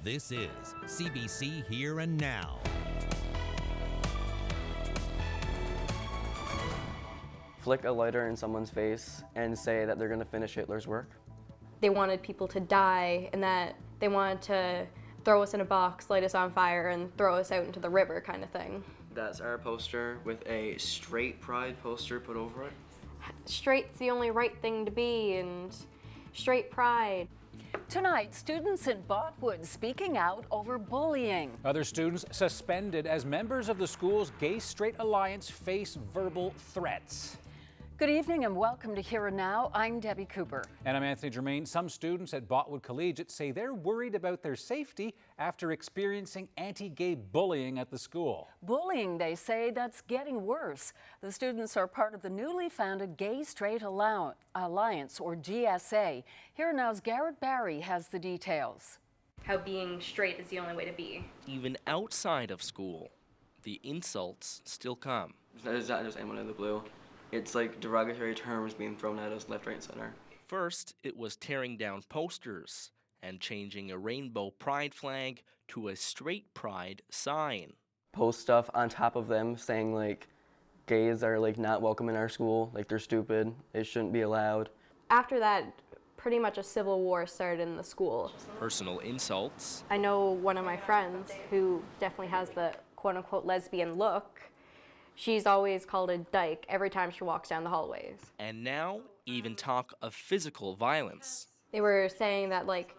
This is CBC Here and Now. Flick a lighter in someone's face and say that they're going to finish Hitler's work. They wanted people to die and that they wanted to throw us in a box, light us on fire, and throw us out into the river kind of thing. That's our poster with a straight pride poster put over it. Straight's the only right thing to be, and straight pride. Tonight, students in Botwood speaking out over bullying. Other students suspended as members of the school's Gay-Straight Alliance face verbal threats. Good evening and welcome to Here and Now. I'm Debbie Cooper. And I'm Anthony Germain. Some students at Botwood Collegiate say they're worried about their safety after experiencing anti-gay bullying at the school. Bullying, they say, that's getting worse. The students are part of the newly founded Gay-Straight Alliance, or GSA. Here and Now's Garrett Barry has the details. How being straight is the only way to be. Even outside of school, the insults still come. It's not just anyone in the blue. It's like derogatory terms being thrown at us left, right, and center. First, it was tearing down posters and changing a rainbow pride flag to a straight pride sign. Post stuff on top of them saying like gays are like not welcome in our school, like they're stupid, it shouldn't be allowed. After that, pretty much a civil war started in the school. Personal insults. I know one of my friends who definitely has the quote-unquote lesbian look. She's always called a dyke every time she walks down the hallways. And now, even talk of physical violence. They were saying that like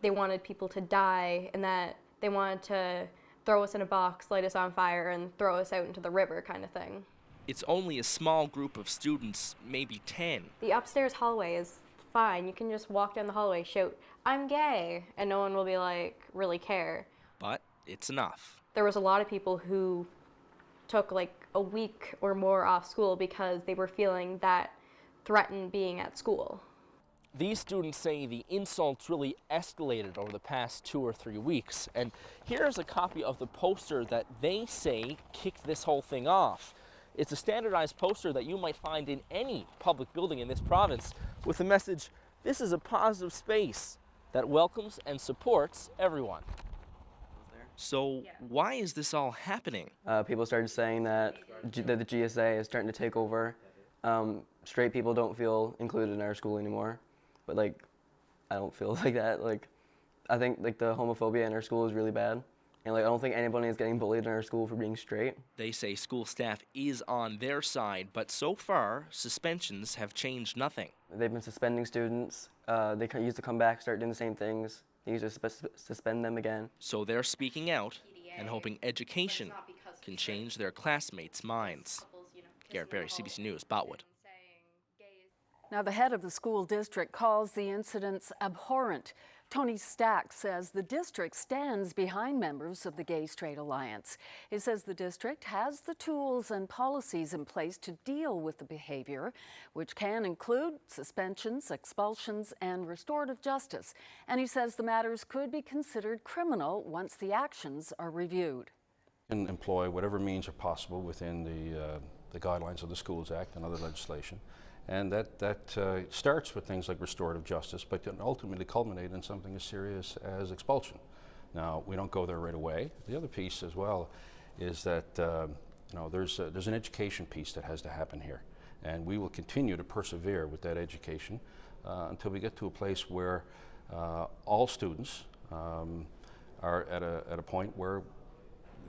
they wanted people to die and that they wanted to throw us in a box, light us on fire, and throw us out into the river kind of thing. It's only a small group of students, maybe 10. The upstairs hallway is fine. You can just walk down the hallway, shout, "I'm gay," and no one will be like, really care. But it's enough. There was a lot of people who took like a week or more off school because they were feeling that threatened being at school. These students say the insults really escalated over the past 2 or 3 weeks. And here's a copy of the poster that they say kicked this whole thing off. It's a standardized poster that you might find in any public building in this province with the message, "This is a positive space that welcomes and supports everyone." So why is this all happening? People started saying that the GSA is starting to take over. Straight people don't feel included in our school anymore. But like, I don't feel like that. Like, I think like the homophobia in our school is really bad. And like, I don't think anybody is getting bullied in our school for being straight. They say school staff is on their side, but so far, suspensions have changed nothing. They've been suspending students. They used to come back, start doing the same things. They used to suspend them again. So they're speaking out and hoping education can change their classmates' minds. Garrett Barry, CBC News, Botwood. Now, the head of the school district calls the incidents abhorrent. Tony Stack says the district stands behind members of the Gay-Straight Alliance. He says the district has the tools and policies in place to deal with the behavior, which can include suspensions, expulsions, and restorative justice. And he says the matters could be considered criminal once the actions are reviewed. And employ whatever means are possible within the guidelines of the Schools Act and other legislation. And that starts with things like restorative justice, but can ultimately culminate in something as serious as expulsion. Now, we don't go there right away. The other piece as well is that there's an education piece that has to happen here. And we will continue to persevere with that education until we get to a place where all students are at a point where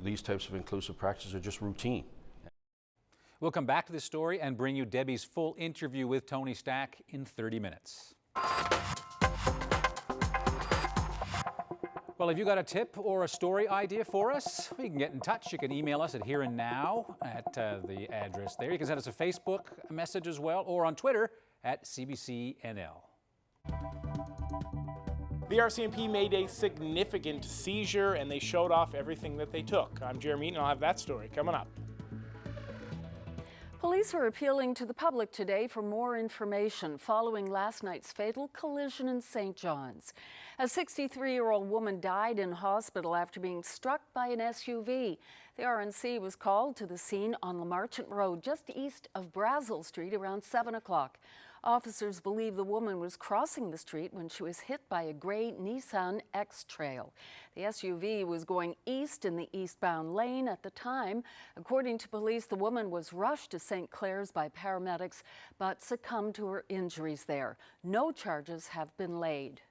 these types of inclusive practices are just routine. We'll come back to this story and bring you Debbie's full interview with Tony Stack in 30 minutes. Well, have you got a tip or a story idea for us? You can get in touch. You can email us at Here and Now at the address there. You can send us a Facebook message as well, or on Twitter at CBC NL. The RCMP made a significant seizure and they showed off everything that they took. I'm Jeremy and I'll have that story coming up. Police are appealing to the public today for more information following last night's fatal collision in St. John's. A 63-year-old woman died in hospital after being struck by an SUV. The RNC was called to the scene on Lamarchant Road, just east of Brazil Street, around 7 o'clock. Officers believe the woman was crossing the street when she was hit by a gray Nissan X-Trail. The SUV was going east in the eastbound lane at the time. According to police, the woman was rushed to St. Clair's by paramedics but succumbed to her injuries there. No charges have been laid.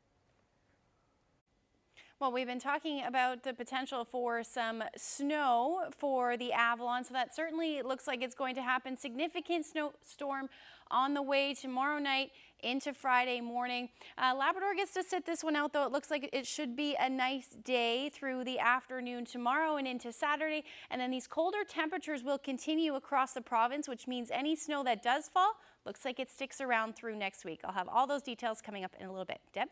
Well, we've been talking about the potential for some snow for the Avalon, so that certainly looks like it's going to happen. Significant snowstorm on the way tomorrow night into Friday morning. Labrador gets to sit this one out, though. It looks like it should be a nice day through the afternoon tomorrow and into Saturday. And then these colder temperatures will continue across the province, which means any snow that does fall looks like it sticks around through next week. I'll have all those details coming up in a little bit. Deb?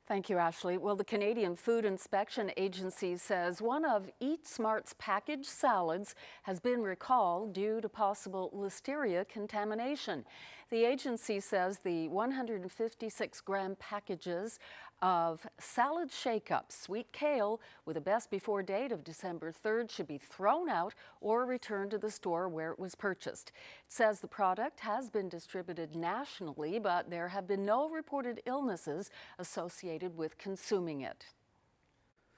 Thank you, Ashley. Well, the Canadian Food Inspection Agency says one of Eat Smart's packaged salads has been recalled due to possible listeria contamination. The agency says the 156-gram packages of salad shake-ups, sweet kale, with a best before date of December 3rd should be thrown out or returned to the store where it was purchased. It says the product has been distributed nationally, but there have been no reported illnesses associated with consuming it.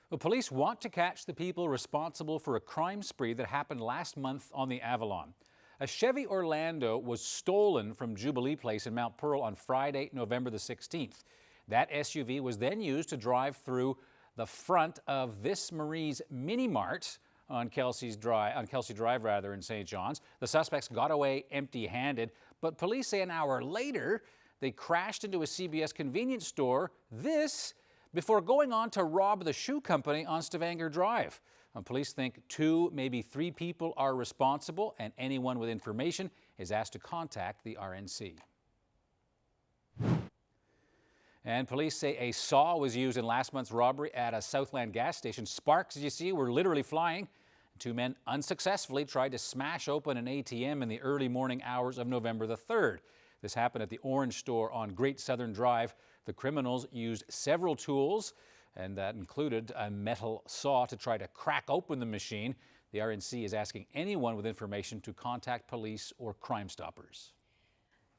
Well, police want to catch the people responsible for a crime spree that happened last month on the Avalon. A Chevy Orlando was stolen from Jubilee Place in Mount Pearl on Friday, November the 16th. That SUV was then used to drive through the front of this Marie's Mini Mart on Kelsey Drive in St. John's. The suspects got away empty-handed, but police say an hour later they crashed into a CBS convenience store, this before going on to rob the shoe company on Stavanger Drive. Police think 2, maybe 3 people are responsible, and anyone with information is asked to contact the RNC. And police say a saw was used in last month's robbery at a Southland gas station. Sparks, as you see, were literally flying. 2 men unsuccessfully tried to smash open an ATM in the early morning hours of November the 3rd. This happened at the Orange Store on Great Southern Drive. The criminals used several tools, and that included a metal saw to try to crack open the machine. The RNC is asking anyone with information to contact police or Crime Stoppers.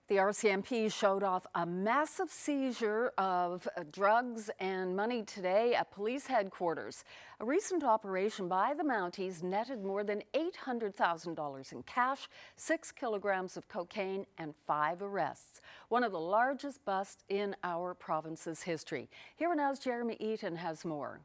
The RCMP showed off a massive seizure of drugs and money today at police headquarters. A recent operation by the Mounties netted more than $800,000 in cash, 6 kilograms of cocaine, and 5 arrests. One of the largest busts in our province's history. Here now's Jeremy Eaton has more.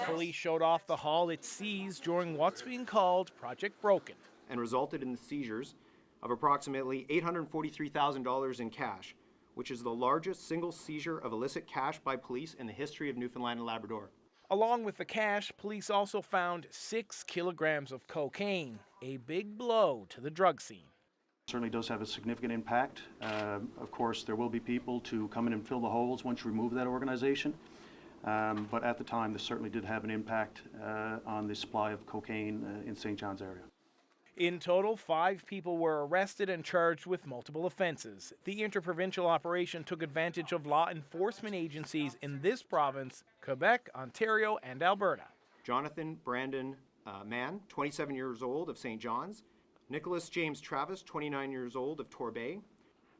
Police showed off the haul it seized during what's being called Project Broken. And resulted in the seizures of approximately $843,000 in cash, which is the largest single seizure of illicit cash by police in the history of Newfoundland and Labrador. Along with the cash, police also found 6 kilograms of cocaine, a big blow to the drug scene. Certainly does have a significant impact. Of course, there will be people to come in and fill the holes once you remove that organization. But at the time, this certainly did have an impact on the supply of cocaine in St. John's area. In total, 5 people were arrested and charged with multiple offenses. The interprovincial operation took advantage of law enforcement agencies in this province, Quebec, Ontario, and Alberta. Jonathan Brandon Mann, 27 years old, of St. John's. Nicholas James Travis, 29 years old, of Torbay.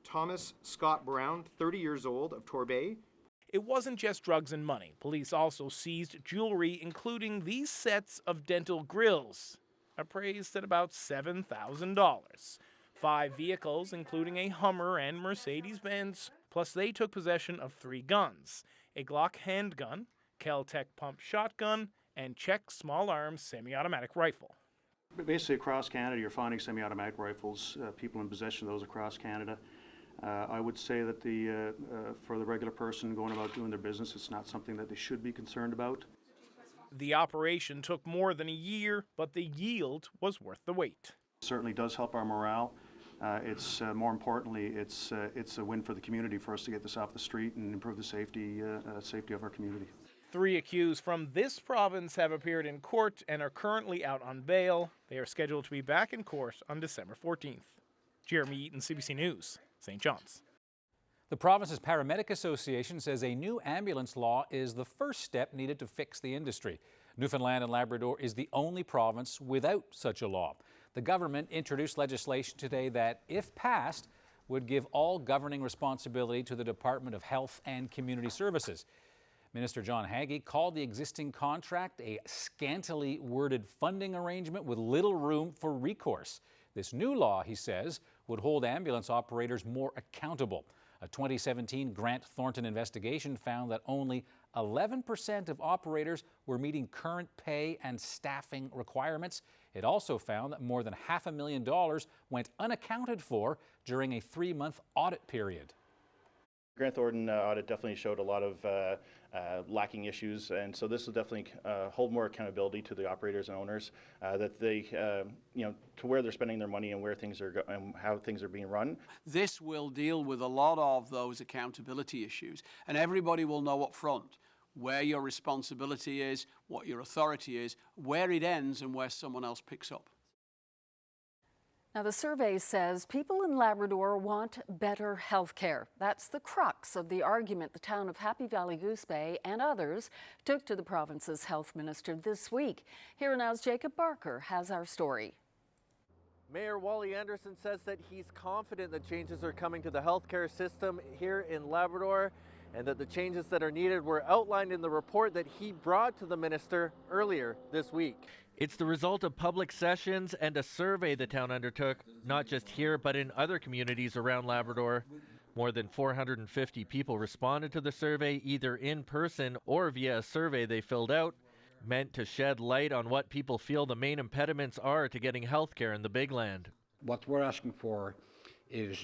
Thomas Scott Brown, 30 years old, of Torbay. It wasn't just drugs and money. Police also seized jewelry, including these sets of dental grills, appraised at about $7,000. 5 vehicles, including a Hummer and Mercedes-Benz, plus they took possession of 3 guns, a Glock handgun, Kel-Tec pump shotgun, and Czech small arms semi-automatic rifle. Basically across Canada, you're finding semi-automatic rifles, people in possession of those across Canada. I would say that for the regular person going about doing their business, it's not something that they should be concerned about. The operation took more than a year, but the yield was worth the wait. It certainly does help our morale. It's more importantly, it's a win for the community for us to get this off the street and improve the safety of our community. 3 accused from this province have appeared in court and are currently out on bail. They are scheduled to be back in court on December 14th. Jeremy Eaton, CBC News, St. John's. The province's Paramedic Association says a new ambulance law is the first step needed to fix the industry. Newfoundland and Labrador is the only province without such a law. The government introduced legislation today that, if passed, would give all governing responsibility to the Department of Health and Community Services. Minister John Haggie called the existing contract a scantily worded funding arrangement with little room for recourse. This new law, he says, would hold ambulance operators more accountable. A 2017 Grant Thornton investigation found that only 11% of operators were meeting current pay and staffing requirements. It also found that more than $500,000 went unaccounted for during a 3-month audit period. Grant Thornton audit definitely showed a lot of lacking issues, and so this will definitely hold more accountability to the operators and owners that they, to where they're spending their money and where things are and how things are being run. This will deal with a lot of those accountability issues, and everybody will know up front where your responsibility is, what your authority is, where it ends, and where someone else picks up. Now, the survey says people in Labrador want better health care. That's the crux of the argument the town of Happy Valley Goose Bay and others took to the province's health minister this week. Here now's Jacob Barker has our story. Mayor Wally Anderson says that he's confident that changes are coming to the healthcare system here in Labrador and that the changes that are needed were outlined in the report that he brought to the minister earlier this week. It's the result of public sessions and a survey the town undertook, not just here but in other communities around Labrador. More than 450 people responded to the survey either in person or via a survey they filled out, meant to shed light on what people feel the main impediments are to getting health care in the Big Land. What we're asking for is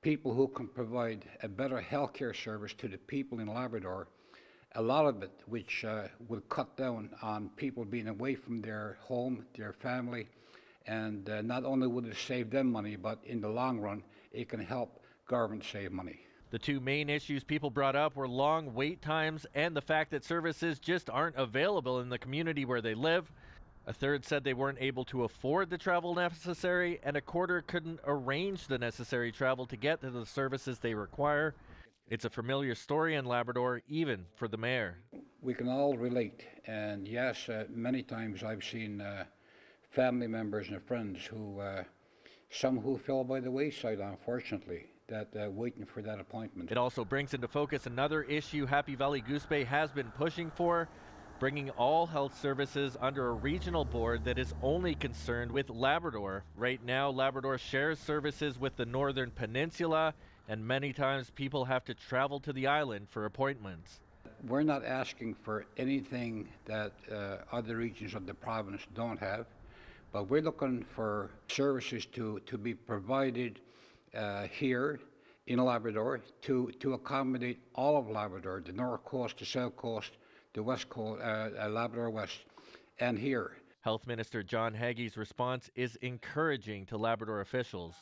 people who can provide a better health care service to the people in Labrador. A lot of it which will cut down on people being away from their home, their family, and not only would it save them money, but in the long run, it can help government save money. The two main issues people brought up were long wait times and the fact that services just aren't available in the community where they live. A third said they weren't able to afford the travel necessary, and a quarter couldn't arrange the necessary travel to get to the services they require. It's a familiar story in Labrador, even for the mayor. We can all relate, and yes, many times I've seen family members and friends who, some who fell by the wayside, unfortunately, that waiting for that appointment. It also brings into focus another issue Happy Valley Goose Bay has been pushing for, bringing all health services under a regional board that is only concerned with Labrador. Right now, Labrador shares services with the Northern Peninsula, and many times people have to travel to the island for appointments. We're not asking for anything that other regions of the province don't have, but we're looking for services to be provided here in Labrador to accommodate all of Labrador, the North Coast, the South Coast, the West Coast, Labrador West, and here. Health Minister John Haggie's response is encouraging to Labrador officials.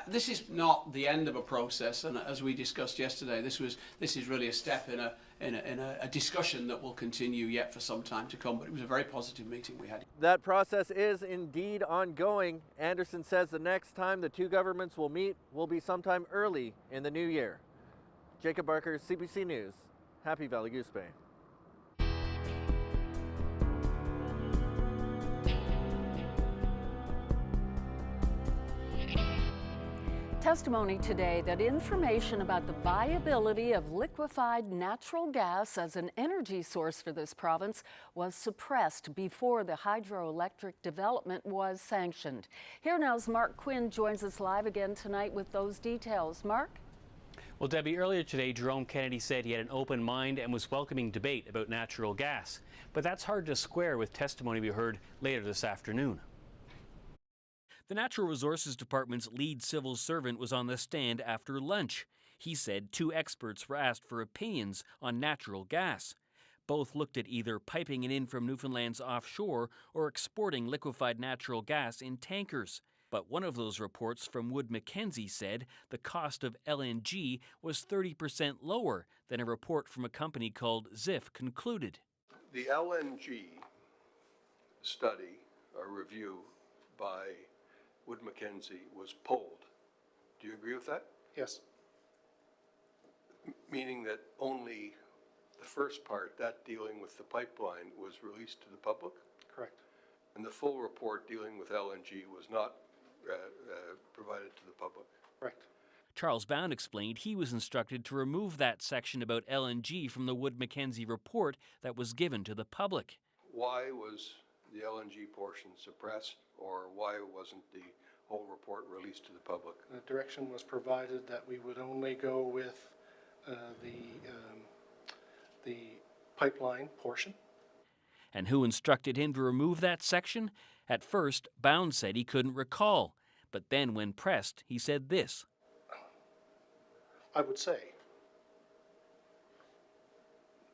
This is not the end of a process, and as we discussed yesterday, this is really a step in a discussion that will continue yet for some time to come. But it was a very positive meeting we had. That process is indeed ongoing. Anderson says the next time the two governments will meet will be sometime early in the new year. Jacob Barker, CBC News, Happy Valley Goose Bay. Testimony today that information about the viability of liquefied natural gas as an energy source for this province was suppressed before the hydroelectric development was sanctioned. Here now's Mark Quinn joins us live again tonight with those details. Mark? Well, Debbie, earlier today, Jerome Kennedy said he had an open mind and was welcoming debate about natural gas. But that's hard to square with testimony we heard later this afternoon. The Natural Resources Department's lead civil servant was on the stand after lunch. He said two experts were asked for opinions on natural gas. Both looked at either piping it in from Newfoundland's offshore or exporting liquefied natural gas in tankers. But one of those reports from Wood Mackenzie said the cost of LNG was 30% lower than a report from a company called Ziff concluded. The LNG study or review by Wood Mackenzie was pulled. Do you agree with that? Yes. Meaning that only the first part, that dealing with the pipeline, was released to the public? Correct. And the full report dealing with LNG was not provided to the public. Correct. Charles Bound explained he was instructed to remove that section about LNG from the Wood-Mackenzie report that was given to the public. Why was the LNG portion suppressed, or why wasn't the whole report released to the public? The direction was provided that we would only go with the pipeline portion. And who instructed him to remove that section? At first, Bound said he couldn't recall, but then when pressed, he said this. I would say,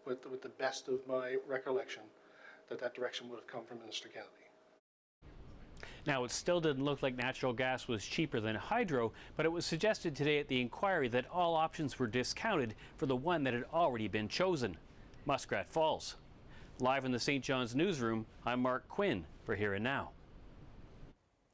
with the best of my recollection, that direction would have come from Minister Kennedy. Now, it still didn't look like natural gas was cheaper than hydro, but it was suggested today at the inquiry that all options were discounted for the one that had already been chosen, Muskrat Falls. Live in the St. John's newsroom, I'm Mark Quinn for Here and Now.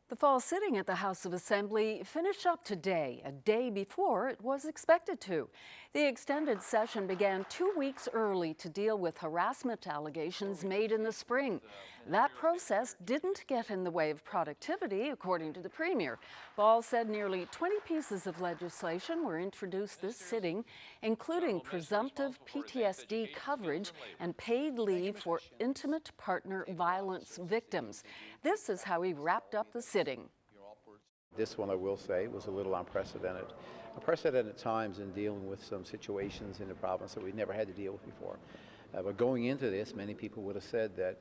The fall sitting at the House of Assembly finished up today, a day before it was expected to. The extended session began 2 weeks early to deal with harassment allegations made in the spring. That process didn't get in the way of productivity, according to the Premier. Ball said nearly 20 pieces of legislation were introduced this sitting, including presumptive PTSD coverage and paid leave for intimate partner violence victims. This is how he wrapped up the sitting. This one, I will say, was a little unprecedented. Unprecedented times in dealing with some situations in the province that we've never had to deal with before. But going into this, many people would have said that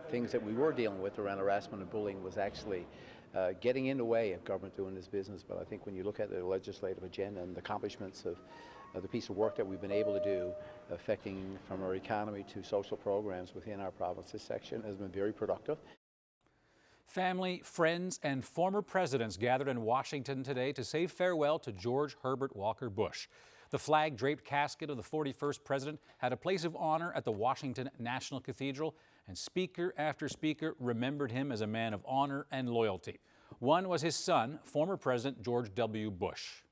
things that we were dealing with around harassment and bullying was actually getting in the way of government doing this business. But I think when you look at the legislative agenda and the accomplishments of the piece of work that we've been able to do, affecting from our economy to social programs within our province, this section has been very productive. Family, friends, and former presidents gathered in Washington today to say farewell to George Herbert Walker Bush. The flag-draped casket of the 41st president had a place of honor at the Washington National Cathedral, and speaker after speaker remembered him as a man of honor and loyalty. One was his son, former President George W. Bush.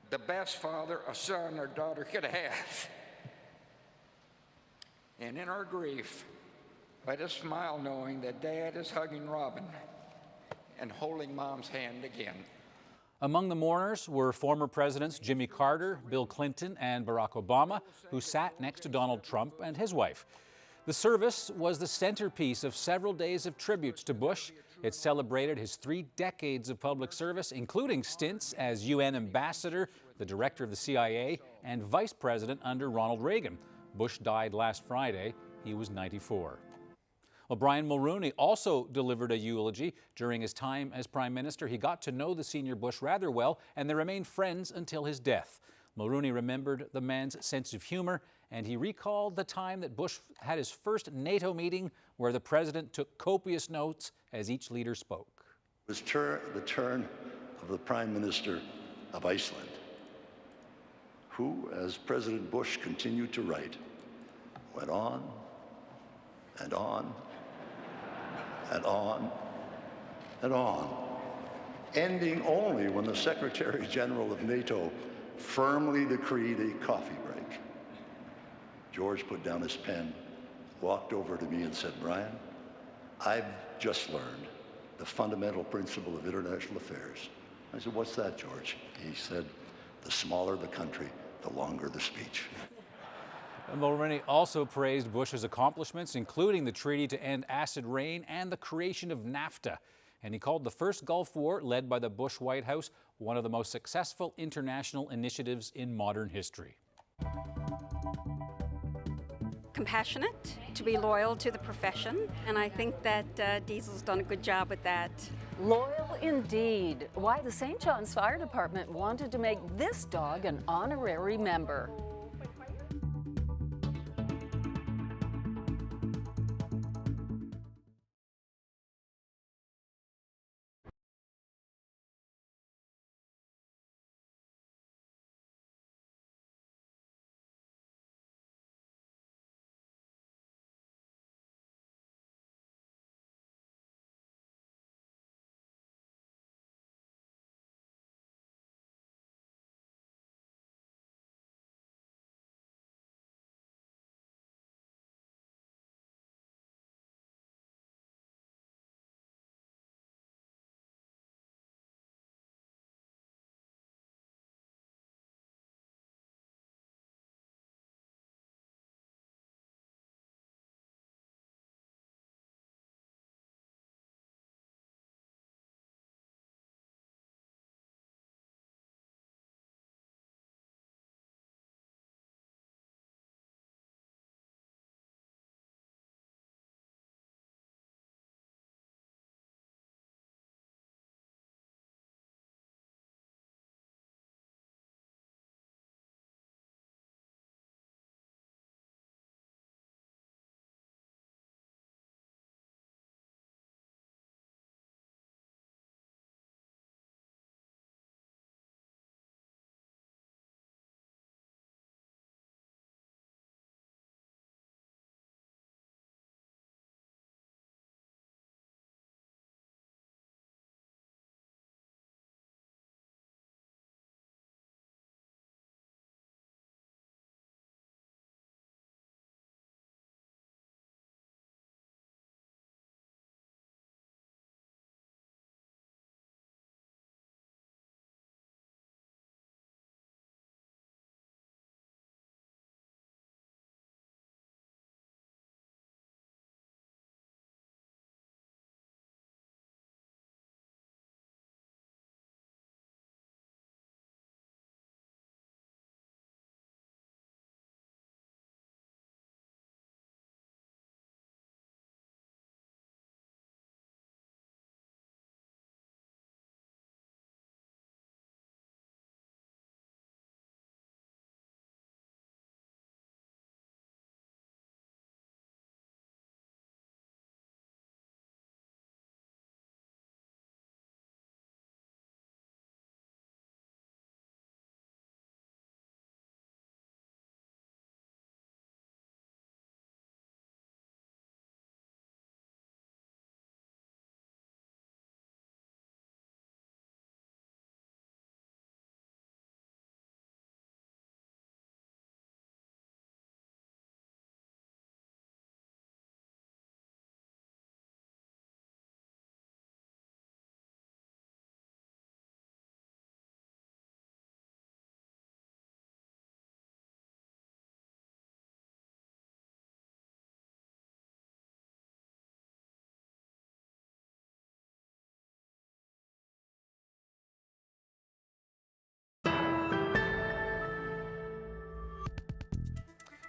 The best father a son or daughter could have. And in our grief, let us smile knowing that Dad is hugging Robin and holding Mom's hand again. Among the mourners were former presidents Jimmy Carter, Bill Clinton, and Barack Obama, who sat next to Donald Trump and his wife. The service was the centerpiece of several days of tributes to Bush. It celebrated his 3 decades of public service, including stints as UN ambassador, the director of the CIA, and vice president under Ronald Reagan. Bush died last Friday. He was 94. Well, Brian Mulroney also delivered a eulogy during his time as Prime Minister. He got to know the senior Bush rather well, and they remained friends until his death. Mulroney remembered the man's sense of humor, and he recalled the time that Bush had his first NATO meeting where the president took copious notes as each leader spoke. It was the turn of the Prime Minister of Iceland, who, as President Bush continued to write, went on and on and on and on, ending only when the Secretary General of NATO firmly decreed a coffee break. George put down his pen, walked over to me and said, "Brian, I've just learned the fundamental principle of international affairs." I said, "What's that, George?" He said, "The smaller the country, the longer the speech." Mulroney also praised Bush's accomplishments, including the treaty to end acid rain and the creation of NAFTA. And he called the first Gulf War, led by the Bush White House, one of the most successful international initiatives in modern history. Compassionate, to be loyal to the profession, and I think that Diesel's done a good job with that. Loyal indeed. Why the St. John's Fire Department wanted to make this dog an honorary member.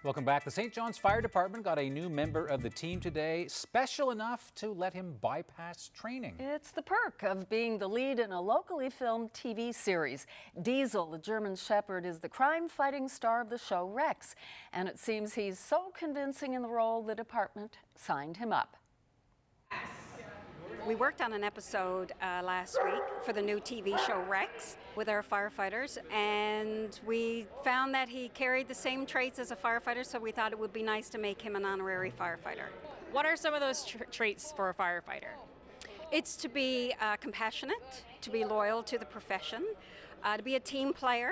Welcome back. The St. John's Fire Department got a new member of the team today, special enough to let him bypass training. It's the perk of being the lead in a locally filmed TV series. Diesel, the German Shepherd, is the crime-fighting star of the show Rex, and it seems he's so convincing in the role the department signed him up. We worked on an episode last week for the new TV show Rex with our firefighters, and we found that he carried the same traits as a firefighter, so we thought it would be nice to make him an honorary firefighter. What are some of those traits for a firefighter? It's to be compassionate, to be loyal to the profession, to be a team player,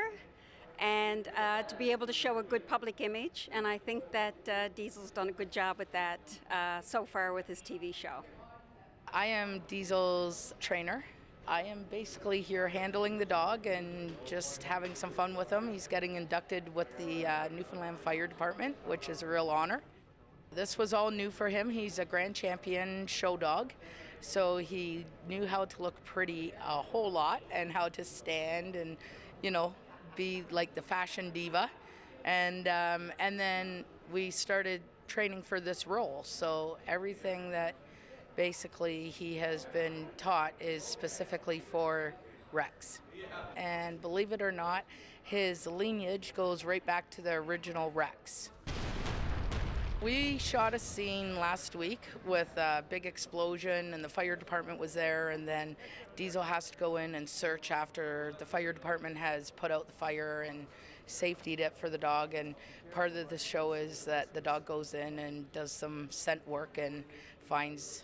and to be able to show a good public image, and I think that Diesel's done a good job with that so far with his TV show. I am Diesel's trainer. I am basically here handling the dog and just having some fun with him. He's getting inducted with the Newfoundland Fire Department, which is a real honor. This was all new for him. He's a grand champion show dog, so he knew how to look pretty a whole lot and how to stand and, you know, be like the fashion diva. And then we started training for this role. So everything that basically he has been taught is specifically for Rex. And believe it or not, his lineage goes right back to the original Rex. We shot a scene last week with a big explosion and the fire department was there, and then Diesel has to go in and search after the fire department has put out the fire and safetied it for the dog. And part of the show is that the dog goes in and does some scent work and finds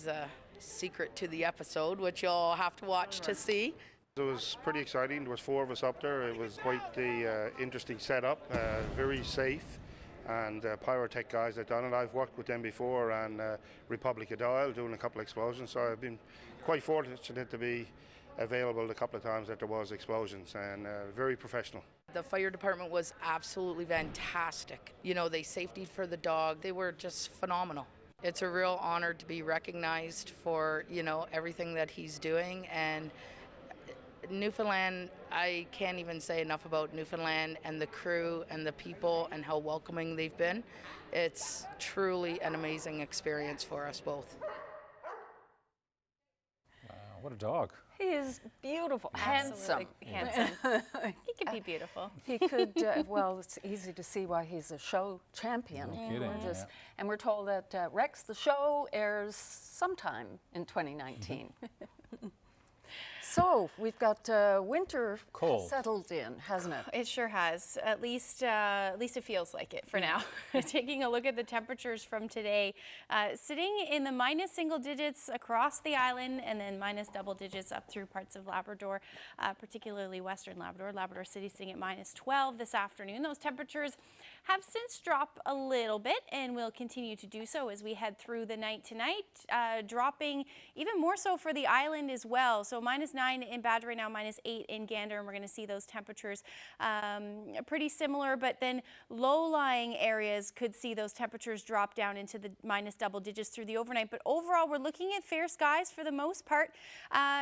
the secret to the episode, which you'll have to watch to see. It was pretty exciting. There was 4 of us up there. It was quite the interesting setup, very safe, and pyrotech guys that done it. I've worked with them before on Republic of Dial, doing a couple of explosions, so I've been quite fortunate to be available a couple of times that there was explosions, and very professional. The fire department was absolutely fantastic. You know, they safetied for the dog. They were just phenomenal. It's a real honor to be recognized for, you know, everything that he's doing. And Newfoundland, I can't even say enough about Newfoundland and the crew and the people and how welcoming they've been. It's truly an amazing experience for us both. Wow, what a dog. He is beautiful, handsome. Handsome. He could be beautiful. He could, well, it's easy to see why he's a show champion. No kidding, yeah. And we're told that Rex, the show, airs sometime in 2019. So we've got winter Cold. settled in, hasn't it? It sure has. At least it feels like it for now. Taking a look at the temperatures from today, sitting in the minus single digits across the island, and then minus double digits up through parts of Labrador, particularly western Labrador. Labrador City sitting at minus 12 this afternoon. Those temperatures have since dropped a little bit and will continue to do so as we head through the night tonight, dropping even more so for the island as well. So minus 9 in Badger right now, minus 8 in Gander, and we're going to see those temperatures pretty similar, but then low-lying areas could see those temperatures drop down into the minus double digits through the overnight. But overall, we're looking at fair skies for the most part.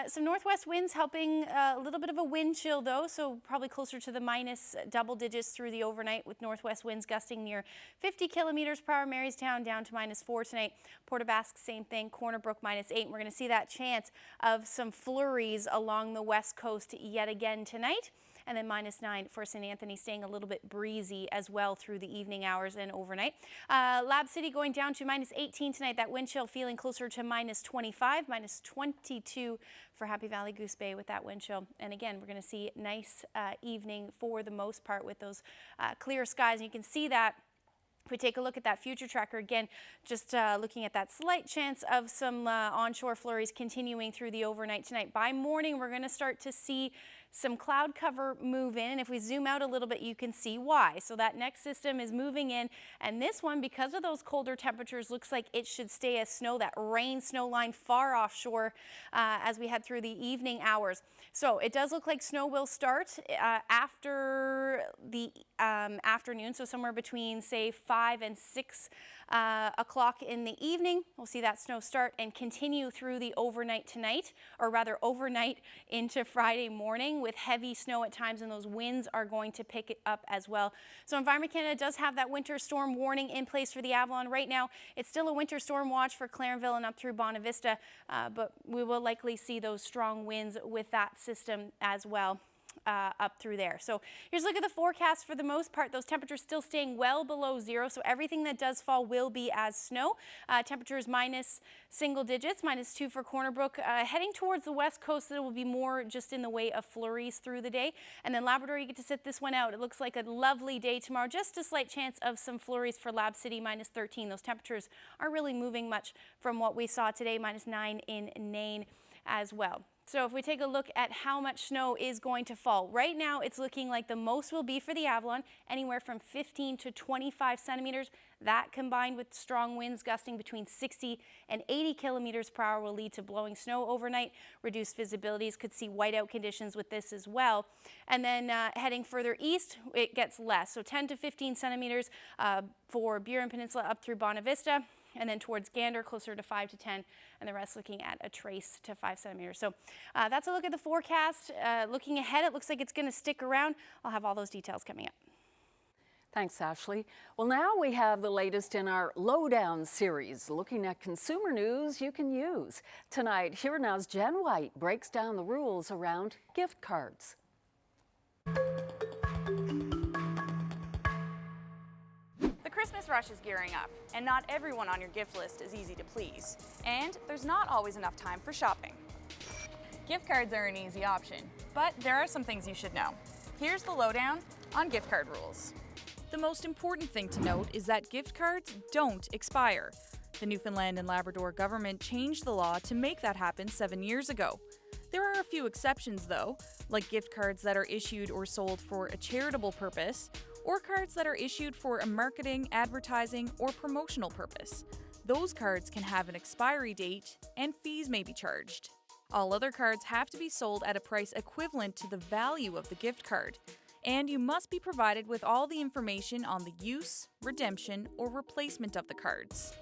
Some northwest winds helping, a little bit of a wind chill though, so probably closer to the minus double digits through the overnight, with northwest winds gusting near 50 kilometers per hour. Marystown down to minus 4 tonight. Port aux Basques, same thing. Corner Brook minus 8. And we're going to see that chance of some flurries along the west coast yet again tonight. And then minus 9 for St. Anthony, staying a little bit breezy as well through the evening hours and overnight. Lab City going down to minus 18 tonight. That wind chill feeling closer to minus 25, minus 22 for Happy Valley Goose Bay with that wind chill. And again, we're going to see nice evening for the most part with those clear skies. And you can see that if we take a look at that future tracker again, just looking at that slight chance of some onshore flurries continuing through the overnight tonight. By morning, we're going to start to see some cloud cover move in, and if we zoom out a little bit, you can see why. So that next system is moving in, and this one, because of those colder temperatures, looks like it should stay as snow, that rain snow line far offshore as we head through the evening hours. So it does look like snow will start after the afternoon, so somewhere between, say, 5 and 6 o'clock in the evening. We'll see that snow start and continue through the overnight tonight, or rather overnight into Friday morning, with heavy snow at times, and those winds are going to pick it up as well. So Environment Canada does have that winter storm warning in place for the Avalon. Right now, it's still a winter storm watch for Clarenville and up through Bonavista, but we will likely see those strong winds with that system as well. Up through there. So here's a look at the forecast. For the most part, those temperatures still staying well below zero, so everything that does fall will be as snow. Temperatures minus single digits, -2 for Corner Brook. Heading towards the west coast, it will be more just in the way of flurries through the day. And then Labrador, you get to sit this one out. It looks like a lovely day tomorrow. Just a slight chance of some flurries for Lab City, -13. Those temperatures aren't really moving much from what we saw today, -9 in Nain as well. So if we take a look at how much snow is going to fall, right now it's looking like the most will be for the Avalon, anywhere from 15 to 25 centimeters. That combined with strong winds gusting between 60 and 80 kilometers per hour will lead to blowing snow overnight. Reduced visibilities, could see whiteout conditions with this as well. And then heading further east, it gets less. So 10 to 15 centimeters for Burin Peninsula up through Bonavista. And then towards Gander, closer to 5 to 10, and the rest looking at a trace to 5 centimeters. So that's a look at the forecast. Looking ahead, it looks like it's going to stick around. I'll have all those details coming up. Thanks, Ashley. Well, now we have the latest in our Lowdown series, looking at consumer news you can use. Tonight, Here Now's Jen White breaks down the rules around gift cards. The Christmas rush is gearing up, and not everyone on your gift list is easy to please. And there's not always enough time for shopping. Gift cards are an easy option, but there are some things you should know. Here's the lowdown on gift card rules. The most important thing to note is that gift cards don't expire. The Newfoundland and Labrador government changed the law to make that happen 7 years ago. There are a few exceptions though, like gift cards that are issued or sold for a charitable purpose, or cards that are issued for a marketing, advertising, or promotional purpose. Those cards can have an expiry date and fees may be charged. All other cards have to be sold at a price equivalent to the value of the gift card. And you must be provided with all the information on the use, redemption, or replacement of the cards.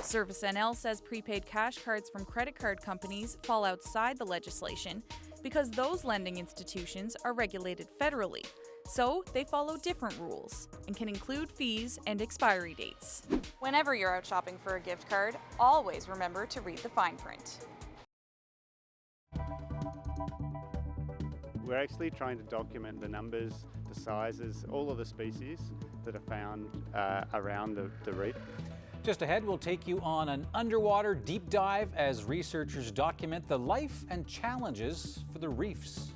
Service NL says prepaid cash cards from credit card companies fall outside the legislation because those lending institutions are regulated federally. So they follow different rules and can include fees and expiry dates. Whenever you're out shopping for a gift card, always remember to read the fine print. We're actually trying to document the numbers, the sizes, all of the species that are found around the reef. Just ahead, we'll take you on an underwater deep dive as researchers document the life and challenges for the reefs.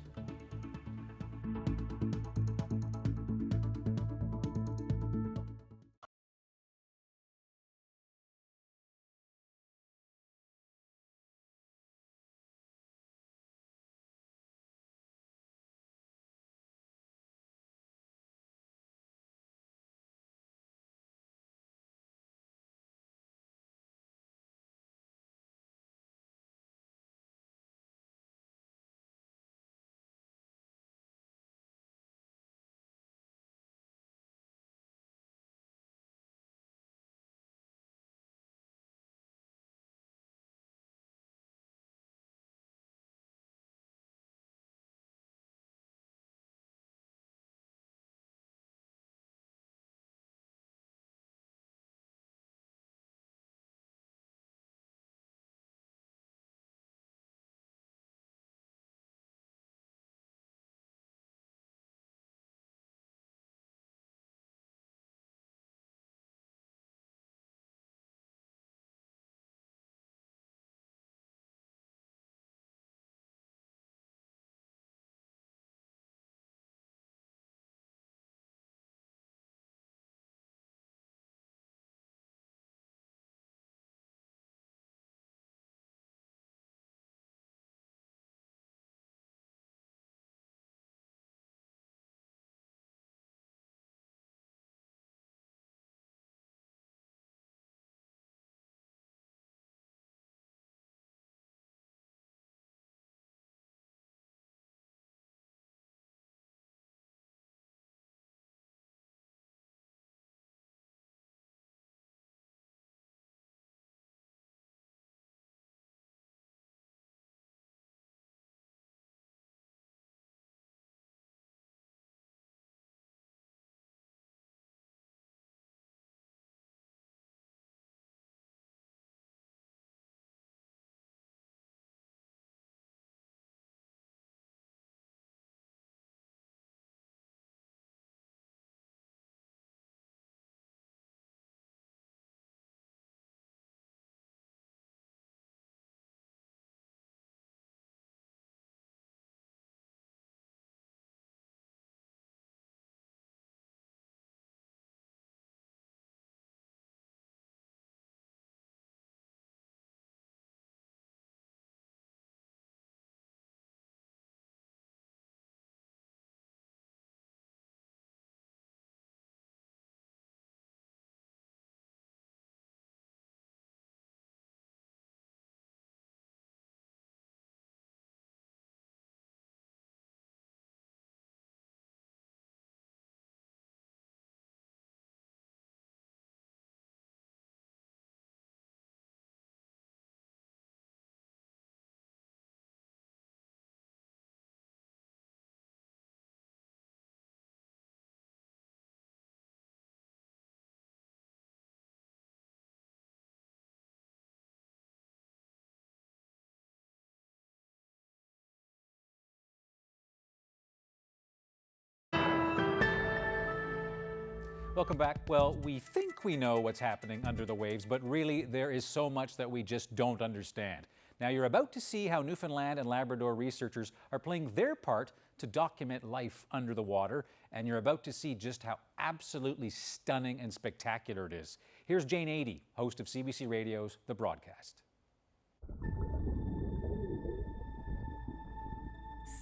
Welcome back. Well, we think we know what's happening under the waves, but really there is so much that we just don't understand. Now you're about to see how Newfoundland and Labrador researchers are playing their part to document life under the water, and you're about to see just how absolutely stunning and spectacular it is. Here's Jane Adey, host of CBC Radio's The Broadcast.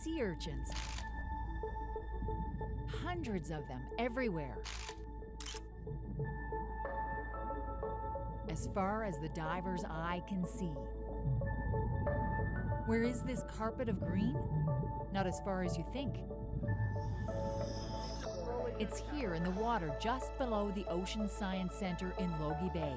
Sea urchins. Hundreds of them everywhere. As far as the diver's eye can see. Where is this carpet of green? Not as far as you think. It's here in the water just below the Ocean Science Center in Logie Bay.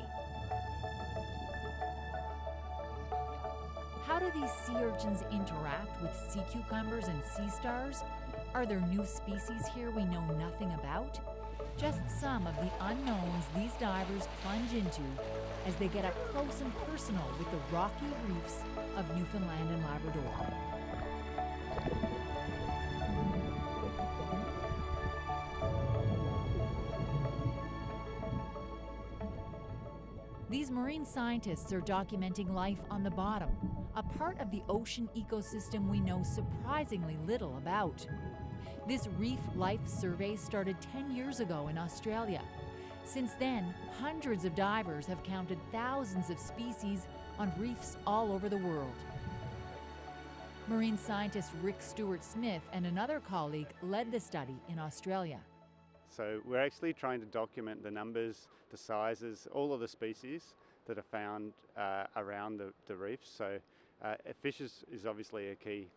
How do these sea urchins interact with sea cucumbers and sea stars? Are there new species here we know nothing about? Just some of the unknowns these divers plunge into as they get up close and personal with the rocky reefs of Newfoundland and Labrador. These marine scientists are documenting life on the bottom, a part of the ocean ecosystem we know surprisingly little about. This reef life survey started 10 years ago in Australia. Since then, hundreds of divers have counted thousands of species on reefs all over the world. Marine scientist Rick Stewart-Smith and another colleague led the study in Australia. So we're actually trying to document the numbers, the sizes, all of the species that are found around the reefs. So fish is obviously a key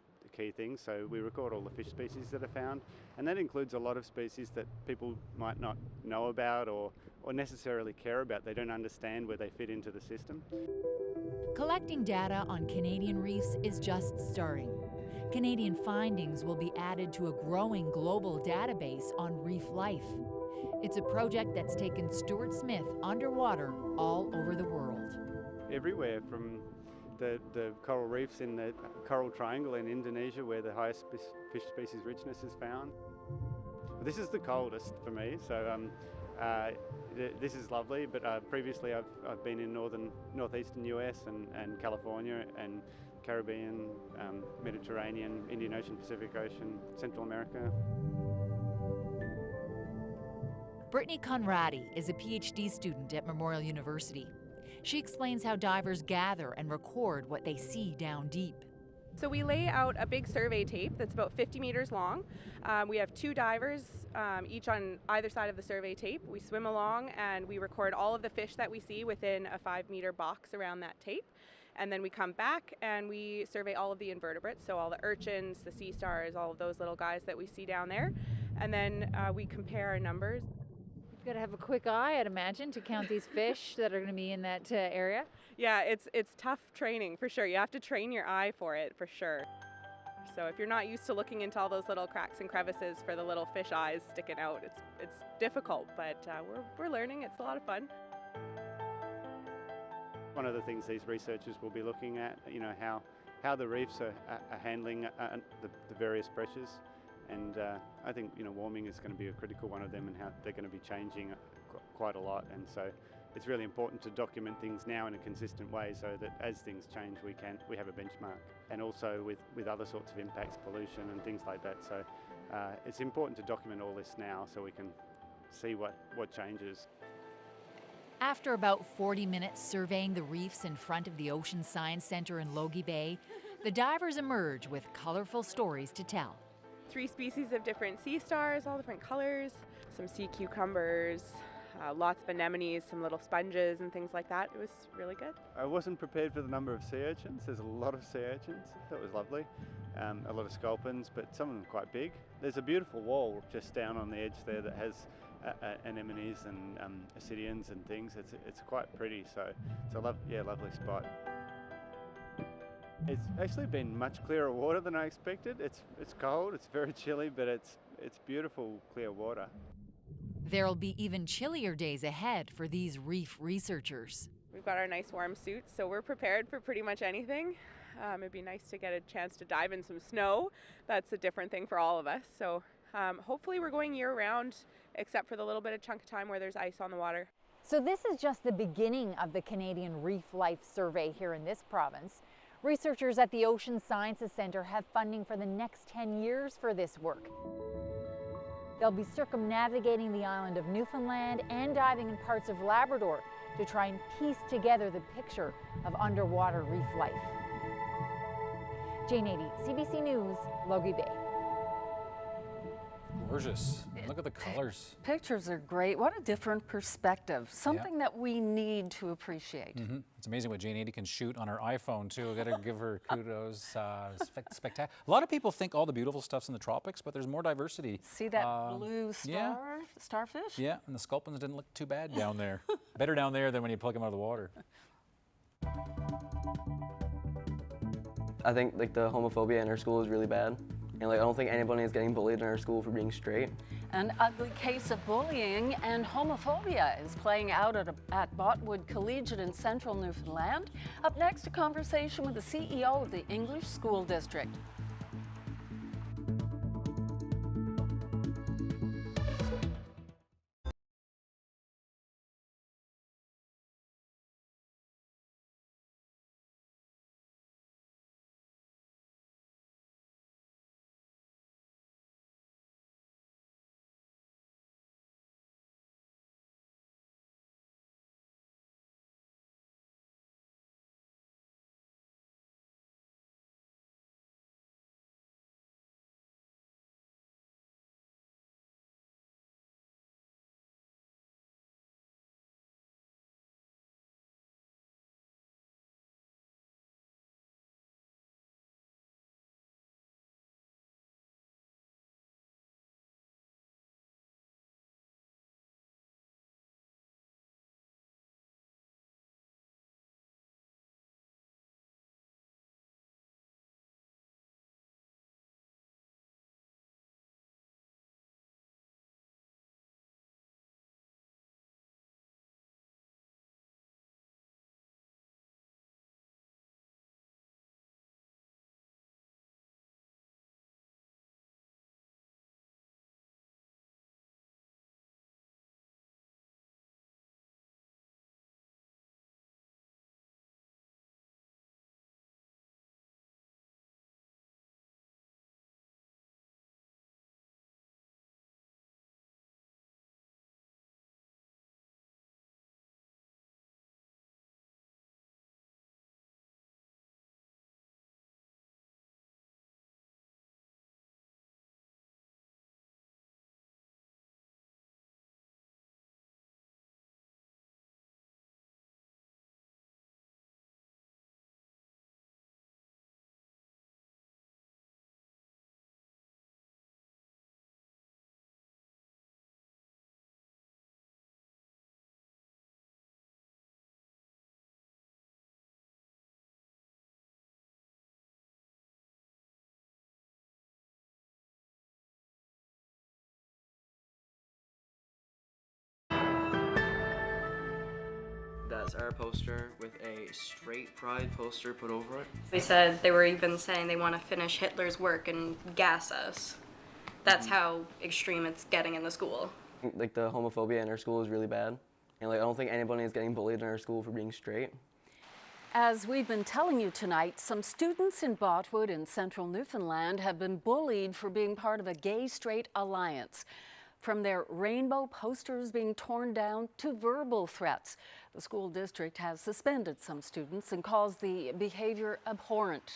thing, so we record all the fish species that are found, and that includes a lot of species that people might not know about or necessarily care about. They don't understand where they fit into the system. Collecting data on Canadian reefs is just starting. Canadian findings will be added to a growing global database on reef life. It's a project that's taken Stewart-Smith underwater all over the world. Everywhere from the coral reefs in the Coral Triangle in Indonesia, where the highest fish species richness is found. This is the coldest for me, so this is lovely, but previously I've been in northeastern US and California and Caribbean, Mediterranean, Indian Ocean, Pacific Ocean, Central America. Brittany Conradi is a PhD student at Memorial University. She explains how divers gather and record what they see down deep. So we lay out a big survey tape that's about 50 meters long. We have two divers, each on either side of the survey tape. We swim along and we record all of the fish that we see within a 5-meter box around that tape. And then we come back and we survey all of the invertebrates, so all the urchins, the sea stars, all of those little guys that we see down there. And then we compare our numbers. You've got to have a quick eye, I'd imagine, to count these fish that are going to be in that area. Yeah, it's tough training for sure. You have to train your eye for it for sure. So if you're not used to looking into all those little cracks and crevices for the little fish eyes sticking out, it's difficult, but we're learning. It's a lot of fun. One of the things these researchers will be looking at, how the reefs are handling the various pressures. And I think warming is going to be a critical one of them, and how they're going to be changing quite a lot. And so it's really important to document things now in a consistent way, so that as things change, we have a benchmark. And also with other sorts of impacts, pollution and things like that. So it's important to document all this now, so we can see what changes. After about 40 minutes surveying the reefs in front of the Ocean Science Center in Logie Bay, the divers emerge with colorful stories to tell. 3 species of different sea stars, all different colors, some sea cucumbers, lots of anemones, some little sponges and things like that. It was really good. I wasn't prepared for the number of sea urchins. There's a lot of sea urchins. That was lovely. A lot of sculpins, but some of them quite big. There's a beautiful wall just down on the edge there that has anemones and ascidians and things. It's quite pretty, so it's a lovely spot. It's actually been much clearer water than I expected. It's cold, it's very chilly, but it's beautiful, clear water. There'll be even chillier days ahead for these reef researchers. We've got our nice warm suits, so we're prepared for pretty much anything. It'd be nice to get a chance to dive in some snow. That's a different thing for all of us, so Hopefully we're going year-round, except for the little bit of chunk of time where there's ice on the water. So this is just the beginning of the Canadian Reef Life Survey here in this province. Researchers at the Ocean Sciences Centre have funding for the next 10 years for this work. They'll be circumnavigating the island of Newfoundland and diving in parts of Labrador to try and piece together the picture of underwater reef life. Jane 80, CBC News, Logie Bay. Gorgeous. Look at the colors. Pictures are great. What a different perspective. Something that we need to appreciate. It's amazing what Jane 80 can shoot on her iPhone too. I've got to give her kudos. Spectacular. A lot of people think all the beautiful stuff's in the tropics, but there's more diversity. See that blue starfish? Yeah, and the sculpins didn't look too bad down there. Better down there than when you plug them out of the water. I think like the homophobia in our school is really bad. And like I don't think anybody is getting bullied in our school for being straight. An ugly case of bullying and homophobia is playing out at Botwood Collegiate in central Newfoundland. Up next, a conversation with the CEO of the English School District. That's our poster with a straight pride poster put over it. They said they were even saying they want to finish Hitler's work and gas us. That's how extreme it's getting in the school. Like the homophobia in our school is really bad. And like I don't think anybody is getting bullied in our school for being straight. As we've been telling you tonight, some students in Botwood in central Newfoundland have been bullied for being part of a gay-straight alliance. From their rainbow posters being torn down to verbal threats, the school district has suspended some students and calls the behavior abhorrent.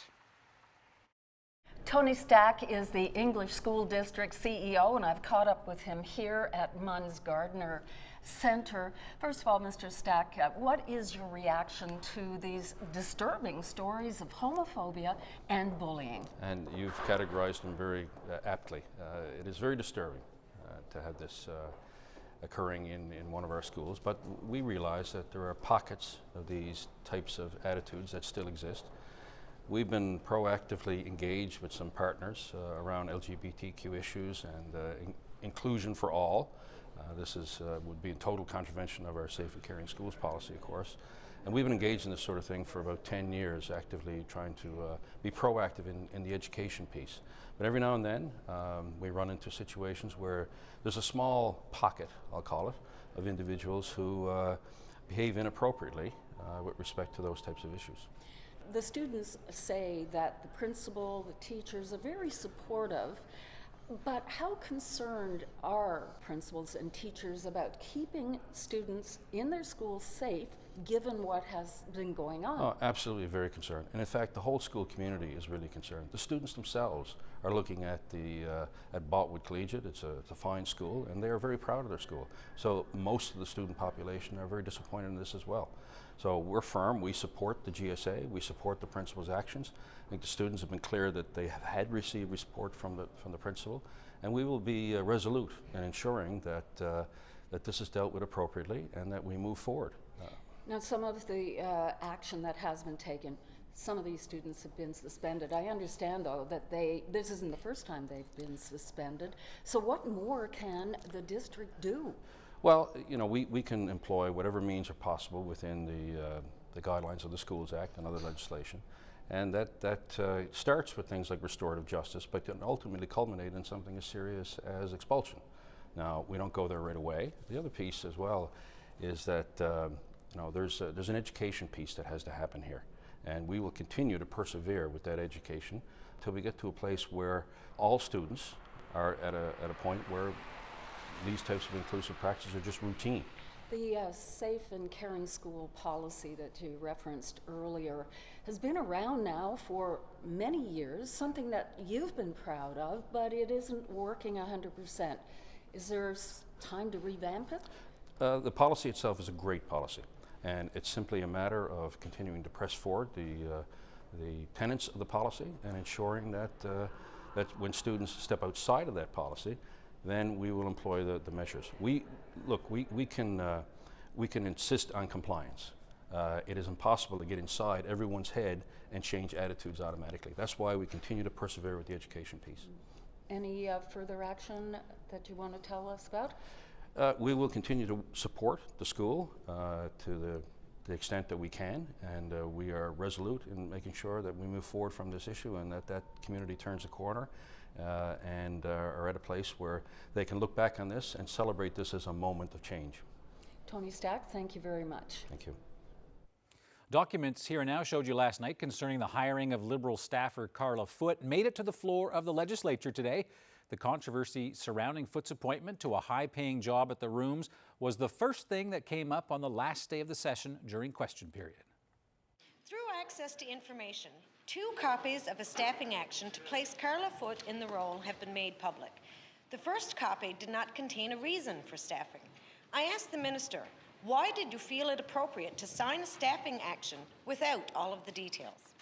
Tony Stack is the English School District CEO, and I've caught up with him here at Munns Gardner Center. First of all, Mr. Stack, what is your reaction to these disturbing stories of homophobia and bullying? And you've categorized them very aptly. It is very disturbing to have this occurring in one of our schools, but we realize that there are pockets of these types of attitudes that still exist. We've been proactively engaged with some partners around LGBTQ issues and inclusion for all. This would be in total contravention of our Safe and Caring Schools policy, of course. And we've been engaged in this sort of thing for about 10 years, actively trying to be proactive in the education piece. But every now and then, we run into situations where there's a small pocket, I'll call it, of individuals who behave inappropriately with respect to those types of issues. The students say that the principal, the teachers are very supportive, but how concerned are principals and teachers about keeping students in their schools safe given what has been going on? Oh, absolutely very concerned. And in fact, the whole school community is really concerned. The students themselves are looking at at Boltwood Collegiate. It's a fine school, and they are very proud of their school. So most of the student population are very disappointed in this as well. So we're firm. We support the GSA. We support the principal's actions. I think the students have been clear that they have had received support from the principal, and we will be resolute in ensuring that that this is dealt with appropriately and that we move forward. Now, some of the action that has been taken, some of these students have been suspended. I understand, though, that this isn't the first time they've been suspended. So what more can the district do? Well, you know, we can employ whatever means are possible within the guidelines of the Schools Act and other legislation. And that starts with things like restorative justice, but can ultimately culminate in something as serious as expulsion. Now, we don't go there right away. The other piece as well is that you know, there's an education piece that has to happen here, and we will continue to persevere with that education until we get to a place where all students are at a point where these types of inclusive practices are just routine. The Safe and Caring School policy that you referenced earlier has been around now for many years, something that you've been proud of, but it isn't working 100%. Is there time to revamp it? The policy itself is a great policy, and it's simply a matter of continuing to press forward the tenets of the policy and ensuring that that when students step outside of that policy, then we will employ the measures. We can insist on compliance. It is impossible to get inside everyone's head and change attitudes automatically. That's why we continue to persevere with the education piece. Any further action that you want to tell us about? We will continue to support the school to the extent that we can, and we are resolute in making sure that we move forward from this issue and that community turns a corner and are at a place where they can look back on this and celebrate this as a moment of change. Tony Stack, thank you very much. Thank you. Documents Here and Now showed you last night concerning the hiring of Liberal staffer Carla Foote made it to the floor of the legislature today. The controversy surrounding Foote's appointment to a high-paying job at the Rooms was the first thing that came up on the last day of the session during question period. Through access to information, 2 copies of a staffing action to place Carla Foote in the role have been made public. The first copy did not contain a reason for staffing. I asked the minister, why did you feel it appropriate to sign a staffing action without all of the details?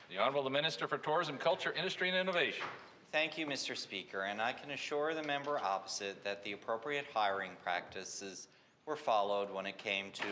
The Honourable Minister for Tourism, Culture, Industry and Innovation. Thank you, Mr. Speaker, and I can assure the member opposite that the appropriate hiring practices were followed when it came to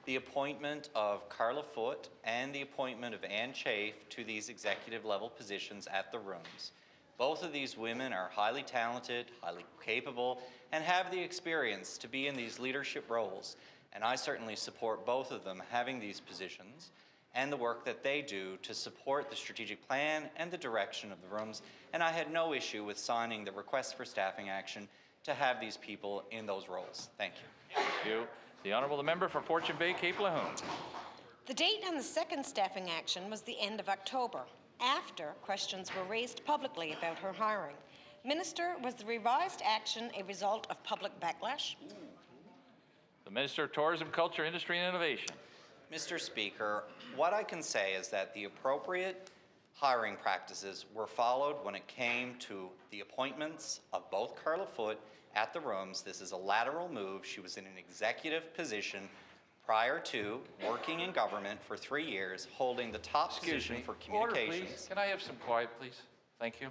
the appointment of Carla Foote and the appointment of Ann Chafe to these executive level positions at the Rooms. Both of these women are highly talented, highly capable, and have the experience to be in these leadership roles. And I certainly support both of them having these positions and the work that they do to support the strategic plan and the direction of the Rooms. And I had no issue with signing the request for staffing action to have these people in those roles. Thank you. Thank you. The Honourable Member for Fortune Bay, Cape Lejeune. The date on the second staffing action was the end of October, after questions were raised publicly about her hiring. Minister, was the revised action a result of public backlash? The Minister of Tourism, Culture, Industry and Innovation. Mr. Speaker, what I can say is that the appropriate hiring practices were followed when it came to the appointments of both Carla Foote at the Rooms. This is a lateral move. She was in an executive position prior to working in government for 3 years, holding the top position for communications. Order, please. Can I have some quiet, please? Thank you.